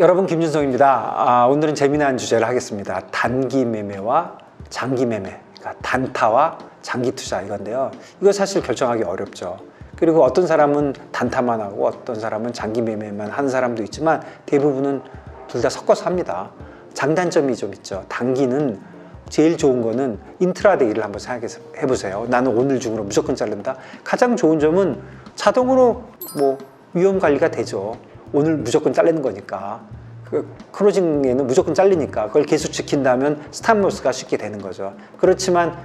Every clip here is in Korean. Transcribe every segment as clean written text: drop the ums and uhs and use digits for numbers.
여러분, 김준성입니다. 오늘은 재미난 주제를 하겠습니다. 단기 매매와 장기 매매, 그러니까 단타와 장기 투자 이건데요. 이거 사실 결정하기 어렵죠. 그리고 어떤 사람은 단타만 하고 어떤 사람은 장기 매매만 하는 사람도 있지만 대부분은 둘 다 섞어서 합니다. 장단점이 좀 있죠. 단기는 제일 좋은 거는 인트라데이를 한번 생각해 보세요. 나는 오늘 중으로 무조건 자른다. 가장 좋은 점은 자동으로 위험 관리가 되죠. 오늘 무조건 자르는 거니까. 클로징에는 무조건 잘리니까 그걸 계속 지킨다면 스탑로스가 쉽게 되는 거죠. 그렇지만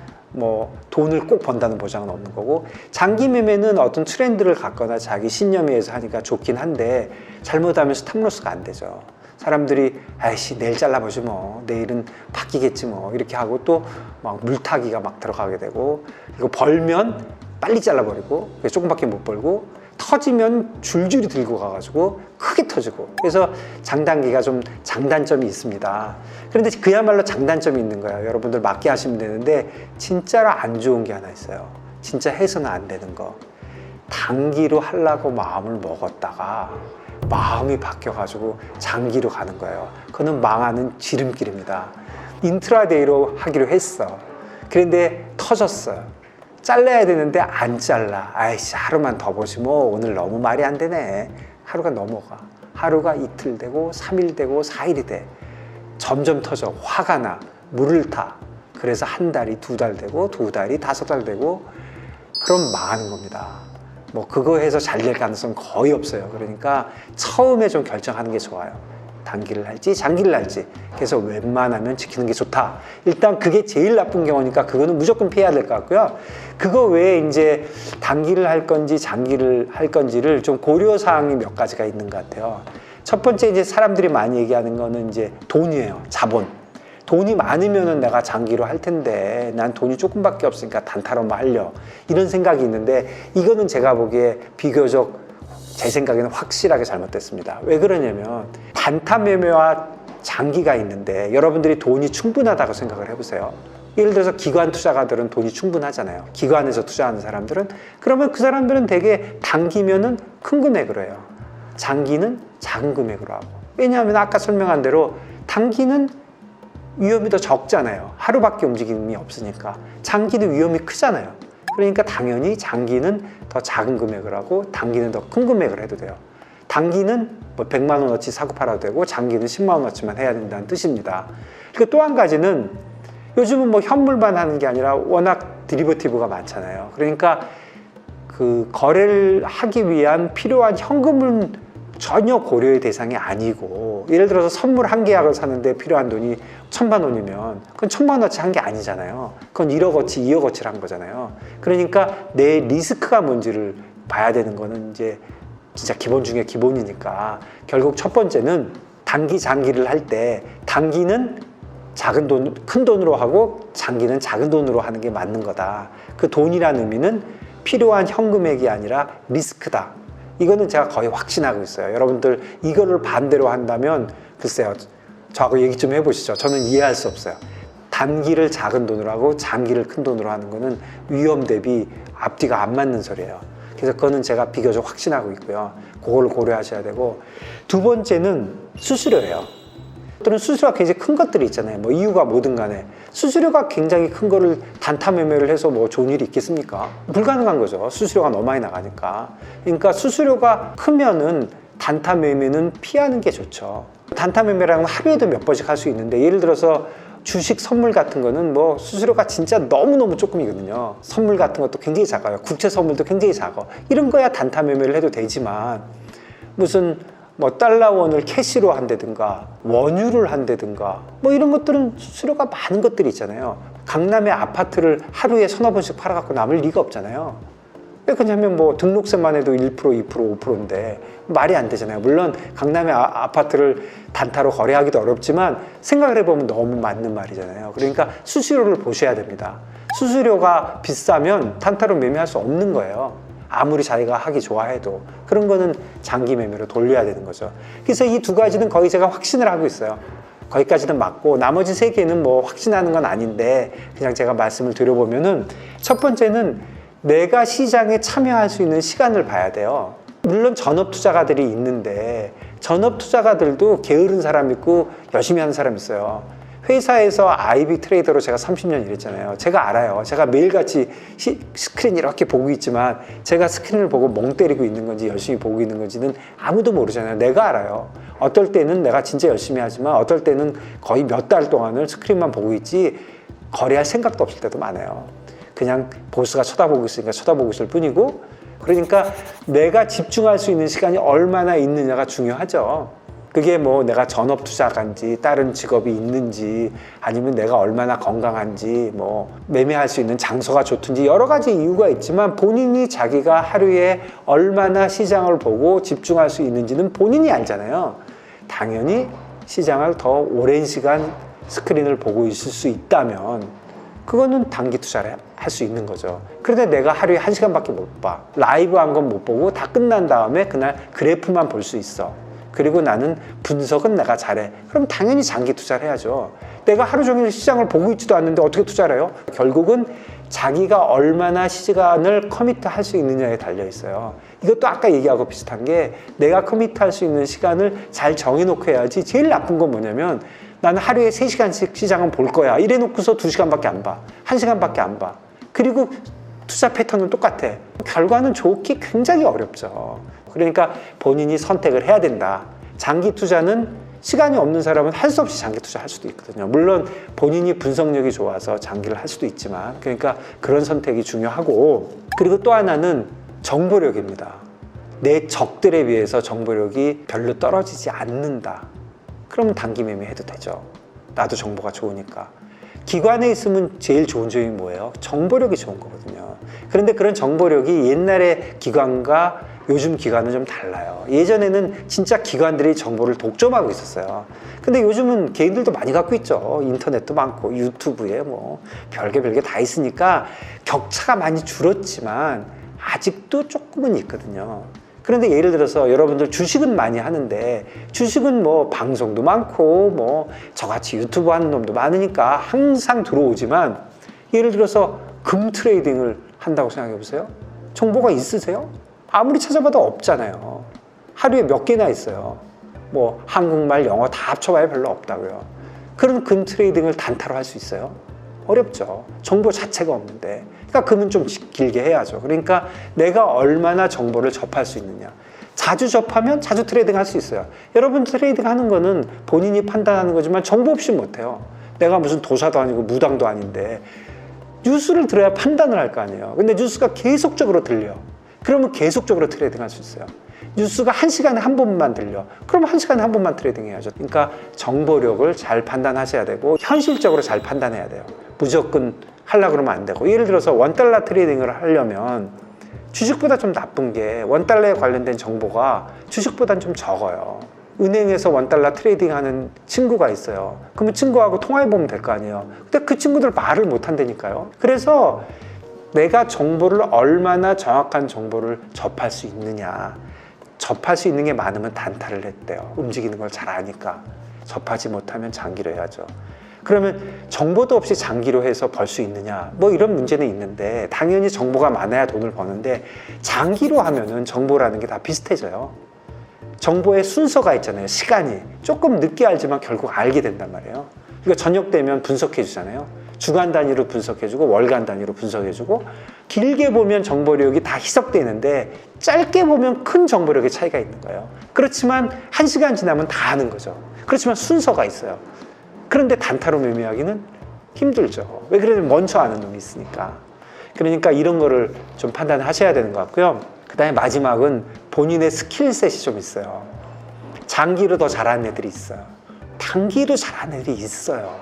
돈을 꼭 번다는 보장은 없는 거고, 장기 매매는 어떤 트렌드를 갖거나 자기 신념에 의해서 하니까 좋긴 한데 잘못하면 스탑로스가 안 되죠. 사람들이 아이씨 내일 잘라보지 내일은 바뀌겠지 이렇게 하고 또 막 물타기가 막 들어가게 되고, 이거 벌면 빨리 잘라버리고 조금밖에 못 벌고 터지면 줄줄이 들고 가가지고 크게 터지고, 그래서 장단기가 좀 장단점이 있습니다. 그런데 그야말로 장단점이 있는 거예요. 여러분들 맞게 하시면 되는데 진짜로 안 좋은 게 하나 있어요. 진짜 해서는 안 되는 거. 단기로 하려고 마음을 먹었다가 마음이 바뀌어가지고 장기로 가는 거예요. 그거는 망하는 지름길입니다. 인트라데이로 하기로 했어. 그런데 터졌어요. 잘라야 되는데 안 잘라. 아이씨, 하루만 더 보지 오늘 너무 말이 안 되네. 하루가 넘어가. 하루가 이틀 되고 3일 되고 4일이 돼. 점점 터져. 화가 나. 물을 타. 그래서 한 달이 2달 되고 2달이 5달 되고, 그럼 망하는 겁니다. 그거 해서 잘 될 가능성은 거의 없어요. 그러니까 처음에 좀 결정하는 게 좋아요. 단기를 할지 장기를 할지. 그래서 웬만하면 지키는 게 좋다. 일단 그게 제일 나쁜 경우니까 그거는 무조건 피해야 될 것 같고요. 그거 외에 이제 단기를 할 건지 장기를 할 건지를 좀 고려사항이 몇 가지가 있는 것 같아요. 첫 번째, 이제 사람들이 많이 얘기하는 거는 이제 돈이에요. 자본. 돈이 많으면은 내가 장기로 할 텐데 난 돈이 조금밖에 없으니까 단타로만 하려, 이런 생각이 있는데, 이거는 제가 보기에 비교적 제 생각에는 확실하게 잘못됐습니다. 왜 그러냐면 단타 매매와 장기가 있는데 여러분들이 돈이 충분하다고 생각을 해보세요. 예를 들어서 기관 투자가들은 돈이 충분하잖아요. 기관에서 투자하는 사람들은. 그러면 그 사람들은 되게 단기면은 큰 금액으로 해요. 장기는 작은 금액으로 하고. 왜냐하면 아까 설명한 대로 단기는 위험이 더 적잖아요. 하루밖에 움직임이 없으니까. 장기는 위험이 크잖아요. 그러니까 당연히 장기는 더 작은 금액을 하고 단기는 더 큰 금액을 해도 돼요. 단기는 100만 원어치 사고 팔아도 되고 장기는 10만 원어치만 해야 된다는 뜻입니다. 그리고 또 한 가지는 요즘은 현물만 하는 게 아니라 워낙 디리버티브가 많잖아요. 그러니까 그 거래를 하기 위한 필요한 현금은 전혀 고려의 대상이 아니고, 예를 들어서 선물 한 계약을 사는데 필요한 돈이 1,000만 원이면 그건 1,000만 원어치 한 게 아니잖아요. 그건 1억어치, 2억어치를 한 거잖아요. 그러니까 내 리스크가 뭔지를 봐야 되는 거는 이제 진짜 기본 중에 기본이니까, 결국 첫 번째는 단기, 장기를 할 때 단기는 작은 돈, 큰 돈으로 하고 장기는 작은 돈으로 하는 게 맞는 거다. 그 돈이라는 의미는 필요한 현금액이 아니라 리스크다. 이거는 제가 거의 확신하고 있어요. 여러분들 이거를 반대로 한다면 글쎄요, 저하고 얘기 좀 해보시죠. 저는 이해할 수 없어요. 단기를 작은 돈으로 하고 장기를 큰 돈으로 하는 거는 위험 대비 앞뒤가 안 맞는 소리예요. 그래서 그거는 제가 비교적 확신하고 있고요. 그걸 고려하셔야 되고, 두 번째는 수수료예요. 또는 수수료가 굉장히 큰 것들이 있잖아요. 이유가 뭐든 간에 수수료가 굉장히 큰 거를 단타 매매를 해서 좋은 일이 있겠습니까? 불가능한 거죠. 수수료가 너무 많이 나가니까. 그러니까 수수료가 크면은 단타 매매는 피하는 게 좋죠. 단타 매매라는 건 하루에도 몇 번씩 할 수 있는데, 예를 들어서 주식 선물 같은 거는 수수료가 진짜 너무너무 조금이거든요. 선물 같은 것도 굉장히 작아요. 국채 선물도 굉장히 작아. 이런 거야 단타 매매를 해도 되지만, 무슨 달러원을 캐시로 한다든가 원유를 한다든가 이런 것들은 수수료가 많은 것들이 있잖아요. 강남의 아파트를 하루에 서너 번씩 팔아갖고 남을 리가 없잖아요. 왜 그러냐면 등록세만 해도 1%, 2%, 5%인데 말이 안 되잖아요. 물론 강남의 아파트를 단타로 거래하기도 어렵지만 생각을 해보면 너무 맞는 말이잖아요. 그러니까 수수료를 보셔야 됩니다. 수수료가 비싸면 단타로 매매할 수 없는 거예요. 아무리 자기가 하기 좋아해도. 그런 거는 장기 매매로 돌려야 되는 거죠. 그래서 이 두 가지는 거의 제가 확신을 하고 있어요. 거기까지는 맞고, 나머지 세 개는 확신하는 건 아닌데 그냥 제가 말씀을 드려보면은, 첫 번째는 내가 시장에 참여할 수 있는 시간을 봐야 돼요. 물론 전업 투자가들이 있는데 전업 투자가들도 게으른 사람 있고 열심히 하는 사람 있어요. 회사에서 IB 트레이더로 제가 30년 일했잖아요. 제가 알아요. 제가 매일같이 스크린 이렇게 보고 있지만 제가 스크린을 보고 멍 때리고 있는 건지 열심히 보고 있는 건지는 아무도 모르잖아요. 내가 알아요. 어떨 때는 내가 진짜 열심히 하지만 어떨 때는 거의 몇 달 동안을 스크린만 보고 있지 거래할 생각도 없을 때도 많아요. 그냥 보스가 쳐다보고 있으니까 쳐다보고 있을 뿐이고, 그러니까 내가 집중할 수 있는 시간이 얼마나 있느냐가 중요하죠. 그게 뭐 내가 전업 투자가인지 다른 직업이 있는지 아니면 내가 얼마나 건강한지 뭐 매매할 수 있는 장소가 좋든지 여러 가지 이유가 있지만 본인이 자기가 하루에 얼마나 시장을 보고 집중할 수 있는지는 본인이 알잖아요. 당연히 시장을 더 오랜 시간 스크린을 보고 있을 수 있다면 그거는 단기 투자를 할 수 있는 거죠. 그런데 내가 하루에 1시간밖에 못 봐. 라이브 한 건 못 보고 다 끝난 다음에 그날 그래프만 볼 수 있어. 그리고 나는 분석은 내가 잘해. 그럼 당연히 장기 투자를 해야죠. 내가 하루 종일 시장을 보고 있지도 않는데 어떻게 투자를 해요? 결국은 자기가 얼마나 시간을 커미트할 수 있느냐에 달려 있어요. 이것도 아까 얘기하고 비슷한 게 내가 커미트할 수 있는 시간을 잘 정해놓고 해야지. 제일 나쁜 건 뭐냐면 나는 하루에 3시간씩 시장은 볼 거야. 이래 놓고서 2시간밖에 안 봐. 1시간밖에 안 봐. 그리고 투자 패턴은 똑같아. 결과는 좋기 굉장히 어렵죠. 그러니까 본인이 선택을 해야 된다. 장기 투자는 시간이 없는 사람은 할 수 없이 장기 투자할 수도 있거든요. 물론 본인이 분석력이 좋아서 장기를 할 수도 있지만, 그러니까 그런 선택이 중요하고, 그리고 또 하나는 정보력입니다. 내 적들에 비해서 정보력이 별로 떨어지지 않는다. 그러면 단기 매매해도 되죠. 나도 정보가 좋으니까. 기관에 있으면 제일 좋은 점이 뭐예요? 정보력이 좋은 거거든요. 그런데 그런 정보력이 옛날의 기관과 요즘 기관은 좀 달라요. 예전에는 진짜 기관들이 정보를 독점하고 있었어요. 근데 요즘은 개인들도 많이 갖고 있죠. 인터넷도 많고 유튜브에 뭐 별게 다 있으니까 격차가 많이 줄었지만 아직도 조금은 있거든요. 그런데 예를 들어서 여러분들 주식은 많이 하는데 주식은 뭐 방송도 많고 뭐 저같이 유튜브 하는 놈도 많으니까 항상 들어오지만, 예를 들어서 금 트레이딩을 한다고 생각해 보세요. 정보가 있으세요? 아무리 찾아봐도 없잖아요. 하루에 몇 개나 있어요. 뭐 한국말, 영어 다 합쳐봐야 별로 없다고요. 그런 금 트레이딩을 단타로 할 수 있어요? 어렵죠. 정보 자체가 없는데. 그러니까 금은 좀 길게 해야죠. 그러니까 내가 얼마나 정보를 접할 수 있느냐. 자주 접하면 자주 트레이딩 할 수 있어요. 여러분 트레이딩 하는 거는 본인이 판단하는 거지만 정보 없이 못해요. 내가 무슨 도사도 아니고 무당도 아닌데 뉴스를 들어야 판단을 할 거 아니에요. 근데 뉴스가 계속적으로 들려. 그러면 계속적으로 트레이딩 할 수 있어요. 뉴스가 1시간에 한 번만 들려. 그럼 1시간에 한 번만 트레이딩 해야죠. 그러니까 정보력을 잘 판단하셔야 되고 현실적으로 잘 판단해야 돼요. 무조건 하려고 그러면 안 되고, 예를 들어서 원달러 트레이딩을 하려면 주식보다 좀 나쁜 게 원달러에 관련된 정보가 주식보다는 좀 적어요. 은행에서 원달러 트레이딩 하는 친구가 있어요. 그러면 친구하고 통화해보면 될 거 아니에요. 근데 그 친구들 말을 못 한다니까요. 그래서 내가 정보를 얼마나 정확한 정보를 접할 수 있느냐. 접할 수 있는 게 많으면 단타를 했대요. 움직이는 걸 잘 아니까. 접하지 못하면 장기로 해야죠. 그러면 정보도 없이 장기로 해서 벌 수 있느냐, 뭐 이런 문제는 있는데 당연히 정보가 많아야 돈을 버는데 장기로 하면은 정보라는 게 다 비슷해져요. 정보의 순서가 있잖아요. 시간이 조금 늦게 알지만 결국 알게 된단 말이에요. 그러니까 저녁 되면 분석해 주잖아요. 주간 단위로 분석해 주고 월간 단위로 분석해 주고, 길게 보면 정보력이 다 희석되는데 짧게 보면 큰 정보력의 차이가 있는 거예요. 그렇지만 1시간 지나면 다 아는 거죠. 그렇지만 순서가 있어요. 그런데 단타로 매매하기는 힘들죠. 왜 그러냐면 먼저 아는 놈이 있으니까. 그러니까 이런 거를 좀 판단하셔야 되는 것 같고요. 그 다음에 마지막은 본인의 스킬셋이 좀 있어요. 장기로 더 잘하는 애들이 있어요. 단기로 잘하는 애들이 있어요.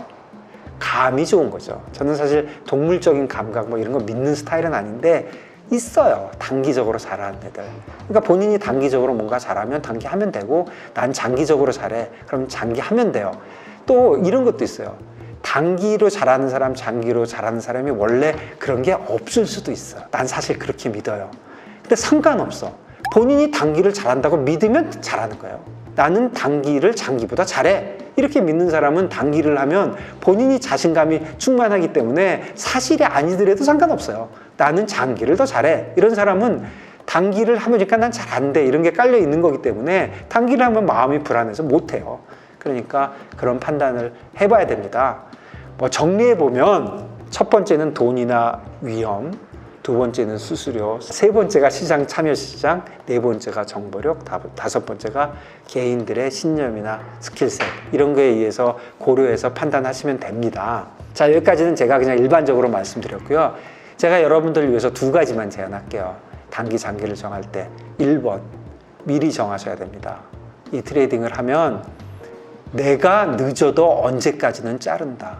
감이 좋은 거죠. 저는 사실 동물적인 감각 뭐 이런 거 믿는 스타일은 아닌데 있어요. 단기적으로 잘하는 애들. 그러니까 본인이 단기적으로 뭔가 잘하면 단기 하면 되고, 난 장기적으로 잘해. 그럼 장기 하면 돼요. 또 이런 것도 있어요. 단기로 잘하는 사람, 장기로 잘하는 사람이 원래 그런 게 없을 수도 있어요. 난 사실 그렇게 믿어요. 근데 상관없어. 본인이 단기를 잘한다고 믿으면 잘하는 거예요. 나는 단기를 장기보다 잘해. 이렇게 믿는 사람은 단기를 하면 본인이 자신감이 충만하기 때문에 사실이 아니더라도 상관없어요. 나는 장기를 더 잘해. 이런 사람은 단기를 하니까 난 잘 안 돼. 이런 게 깔려 있는 거기 때문에 단기를 하면 마음이 불안해서 못 해요. 그러니까 그런 판단을 해봐야 됩니다. 뭐 정리해 보면 첫 번째는 돈이나 위험, 두 번째는 수수료, 세 번째가 시장 참여 시장, 네 번째가 정보력, 다섯 번째가 개인들의 신념이나 스킬셋 이런 거에 의해서 고려해서 판단하시면 됩니다. 자, 여기까지는 제가 그냥 일반적으로 말씀드렸고요. 제가 여러분들을 위해서 두 가지만 제안할게요. 단기, 장기를 정할 때 1번, 미리 정하셔야 됩니다. 이 트레이딩을 하면 내가 늦어도 언제까지는 자른다.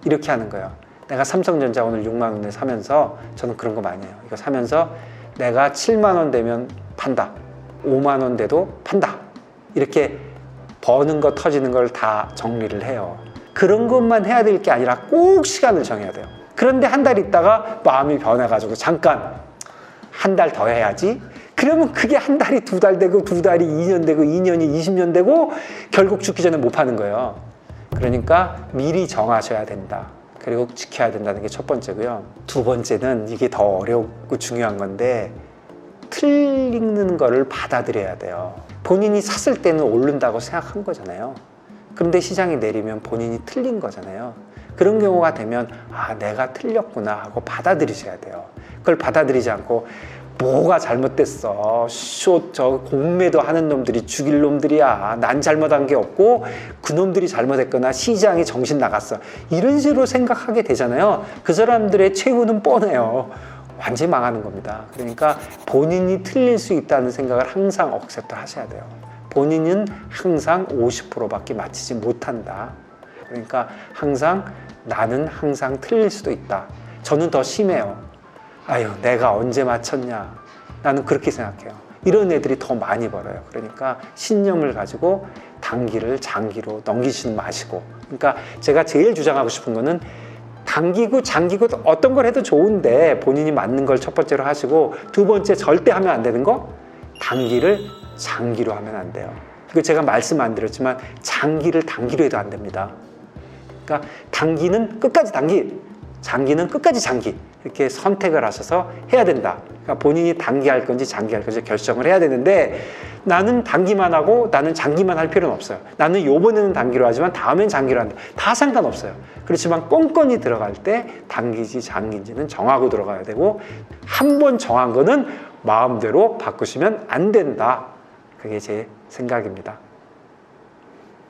이렇게 하는 거예요. 내가 삼성전자 오늘 6만 원에 사면서 저는 그런 거 많이 해요. 이거 사면서 내가 7만 원 되면 판다. 5만 원 돼도 판다. 이렇게 버는 거 터지는 걸 다 정리를 해요. 그런 것만 해야 될 게 아니라 꼭 시간을 정해야 돼요. 그런데 한 달 있다가 마음이 변해가지고 잠깐 한 달 더 해야지. 그러면 그게 한 달이 두 달 되고 두 달이 2년 되고 2년이 20년 되고 결국 죽기 전에 못 파는 거예요. 그러니까 미리 정하셔야 된다. 그리고 지켜야 된다는 게 첫 번째고요. 두 번째는 이게 더 어렵고 중요한 건데 틀리는 거를 받아들여야 돼요. 본인이 샀을 때는 오른다고 생각한 거잖아요. 그런데 시장이 내리면 본인이 틀린 거잖아요. 그런 경우가 되면 아, 내가 틀렸구나 하고 받아들이셔야 돼요. 그걸 받아들이지 않고 뭐가 잘못됐어. 저 공매도 하는 놈들이 죽일 놈들이야. 난 잘못한 게 없고 그놈들이 잘못했거나 시장이 정신 나갔어. 이런 식으로 생각하게 되잖아요. 그 사람들의 최후는 뻔해요. 완전히 망하는 겁니다. 그러니까 본인이 틀릴 수 있다는 생각을 항상 억셉트 하셔야 돼요. 본인은 항상 50%밖에 맞히지 못한다. 그러니까 항상 나는 항상 틀릴 수도 있다. 저는 더 심해요. 아유, 내가 언제 맞췄냐. 나는 그렇게 생각해요. 이런 애들이 더 많이 벌어요. 그러니까 신념을 가지고 단기를 장기로 넘기지 마시고. 그러니까 제가 제일 주장하고 싶은 거는 단기고 장기고 어떤 걸 해도 좋은데 본인이 맞는 걸 첫 번째로 하시고 두 번째 절대 하면 안 되는 거 단기를 장기로 하면 안 돼요. 이거 제가 말씀 안 드렸지만 장기를 단기로 해도 안 됩니다. 그러니까 단기는 끝까지 단기, 장기는 끝까지 장기 이렇게 선택을 하셔서 해야 된다. 그러니까 본인이 단기 할 건지 장기 할 건지 결정을 해야 되는데 나는 단기만 하고 나는 장기만 할 필요는 없어요. 나는 요번에는 단기로 하지만 다음엔 장기로 한다. 다 상관없어요. 그렇지만 꼼꼼히 들어갈 때 단기인지 장기인지는 정하고 들어가야 되고 한 번 정한 거는 마음대로 바꾸시면 안 된다. 그게 제 생각입니다.